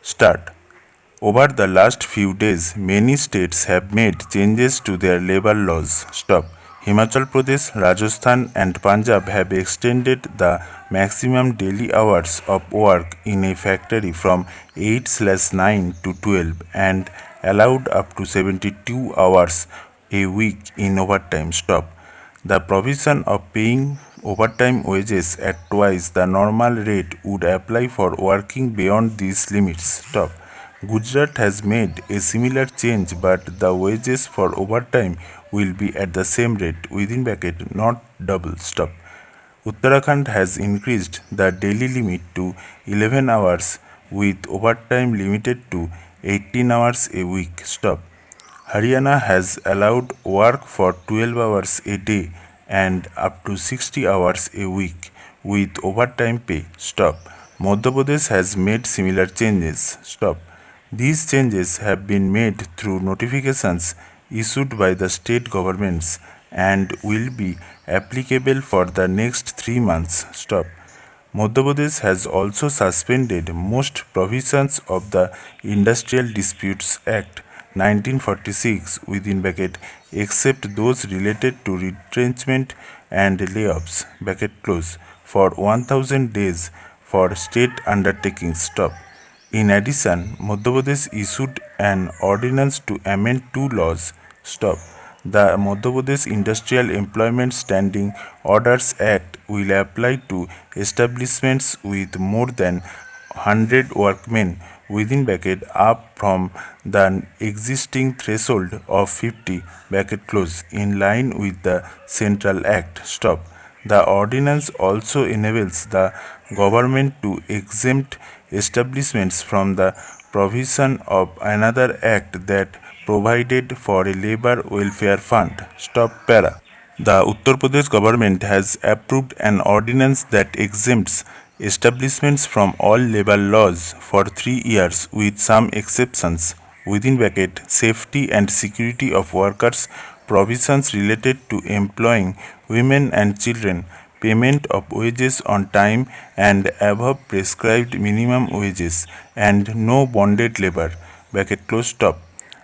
Start. Over the last few days, many states have made changes to their labor laws. Stop. Himachal Pradesh, Rajasthan, and Punjab have extended the maximum daily hours of work in a factory from 8/9 to 12 and allowed up to 72 hours a week in overtime. Stop. The provision of paying overtime wages at twice the normal rate would apply for working beyond these limits. Stop. Gujarat has made a similar change, but the wages for overtime will be at the same rate within bracket, not double. Stop. Uttarakhand has increased the daily limit to 11 hours with overtime limited to 18 hours a week. Stop. Haryana has allowed work for 12 hours a day and up to 60 hours a week with overtime pay. Stop. Madhya Pradesh has made similar changes. Stop. These changes have been made through notifications issued by the state governments and will be applicable for the next 3 months. Stop. Madhya Pradesh has also suspended most provisions of the Industrial Disputes Act 1946 within bracket except those related to retrenchment and layoffs bracket close for 1000 days for state undertakings. Stop. In addition, Madhya Pradesh issued an ordinance to amend two laws. Stop. The Madhya Pradesh Industrial Employment Standing Orders Act will apply to establishments with more than 100 workmen within bracket up from the existing threshold of 50 bracket close in line with the Central Act. Stop. The ordinance also enables the government to exempt establishments from the provision of another act that provided for a labor welfare fund. Stop para. The Uttar Pradesh government has approved an ordinance that exempts establishments from all labor laws for 3 years with some exceptions within bracket safety and security of workers, provisions related to employing women and children, payment of wages on time and above prescribed minimum wages, and no bonded labor bracket close stop.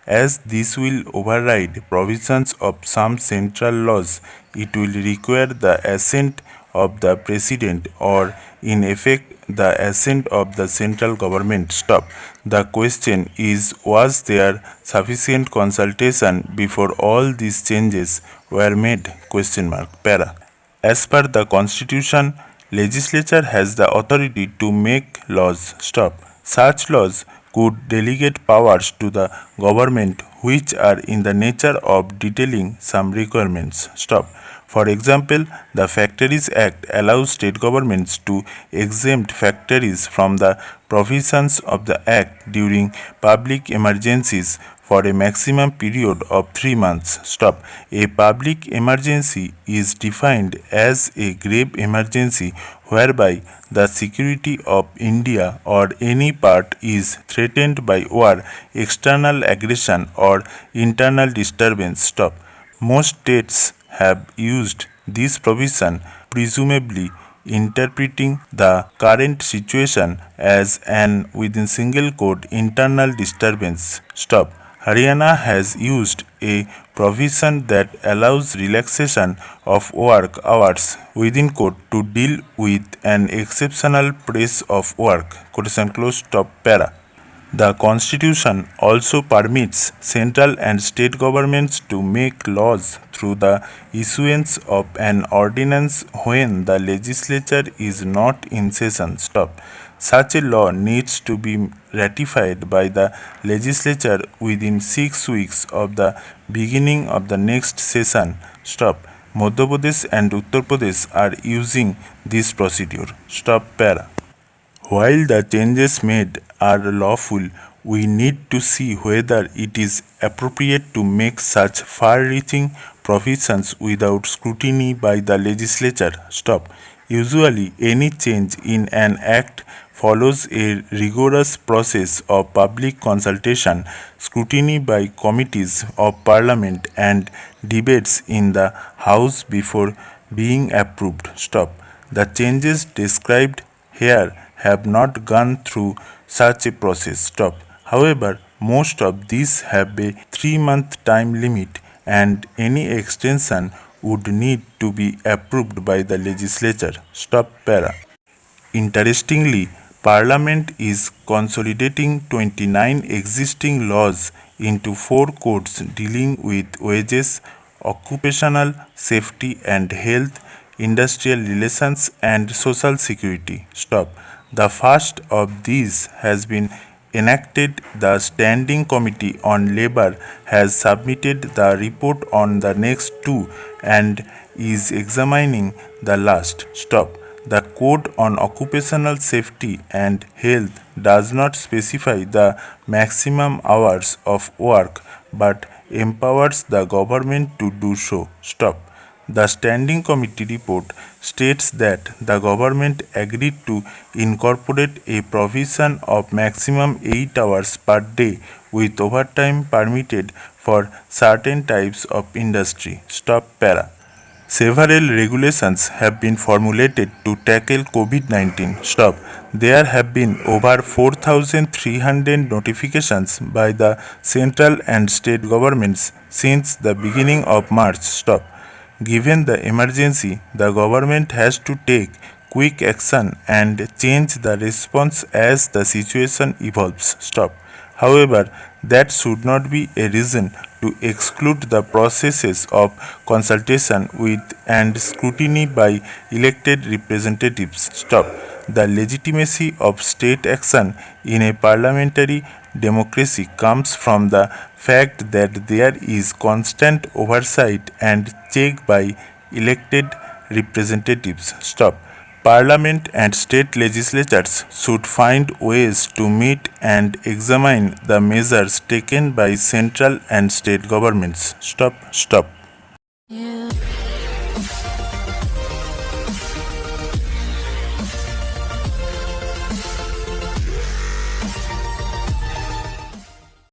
As this will override provisions of some central laws, it will require the assent of the President or, in effect, the assent of the central government. Stop. The question is, was there sufficient consultation before all these changes were made? Question mark. Para. As per the Constitution, legislature has the authority to make laws. Stop. Such laws could delegate powers to the government which are in the nature of detailing some requirements. Stop. For example, the Factories Act allows state governments to exempt factories from the provisions of the Act during public emergencies for a maximum period of 3 months. Stop. A public emergency is defined as a grave emergency whereby the security of India or any part is threatened by war, external aggression, or internal disturbance. Stop. Most states have used this provision, presumably interpreting the current situation as an within single quote internal disturbance. Stop. Haryana has used a provision that allows relaxation of work hours within quote to deal with an exceptional press of work. Quotation close. Stop. Para. The Constitution also permits central and state governments to make laws through the issuance of an ordinance when the legislature is not in session. Stop. Such a law needs to be ratified by the legislature within 6 weeks of the beginning of the next session. Stop. Madhya Pradesh and Uttar Pradesh are using this procedure. Stop. Para. While the changes made are lawful, we need to see whether it is appropriate to make such far-reaching provisions without scrutiny by the legislature. Stop. Usually, any change in an act follows a rigorous process of public consultation, scrutiny by committees of parliament, and debates in the House before being approved. Stop. The changes described here have not gone through such a process. Stop. However, most of these have a 3-month time limit, and any extension would need to be approved by the legislature. Stop para. Interestingly, Parliament is consolidating 29 existing laws into 4 codes dealing with wages, occupational safety and health, industrial relations, and social security. Stop. The first of these has been enacted. The Standing Committee on Labour has submitted the report on the next two and is examining the last. Stop. The Code on Occupational Safety and Health does not specify the maximum hours of work but empowers the government to do so. Stop. The Standing Committee report states that the government agreed to incorporate a provision of maximum 8 hours per day with overtime permitted for certain types of industry. Stop para. Several regulations have been formulated to tackle COVID-19. Stop. There have been over 4,300 notifications by the central and state governments since the beginning of March. Stop. Given the emergency, the government has to take quick action and change the response as the situation evolves. Stop. However, that should not be a reason to exclude the processes of consultation with and scrutiny by elected representatives. Stop. The legitimacy of state action in a parliamentary democracy comes from the fact that there is constant oversight and check by elected representatives. Stop. Parliament and state legislatures should find ways to meet and examine the measures taken by central and state governments. Stop.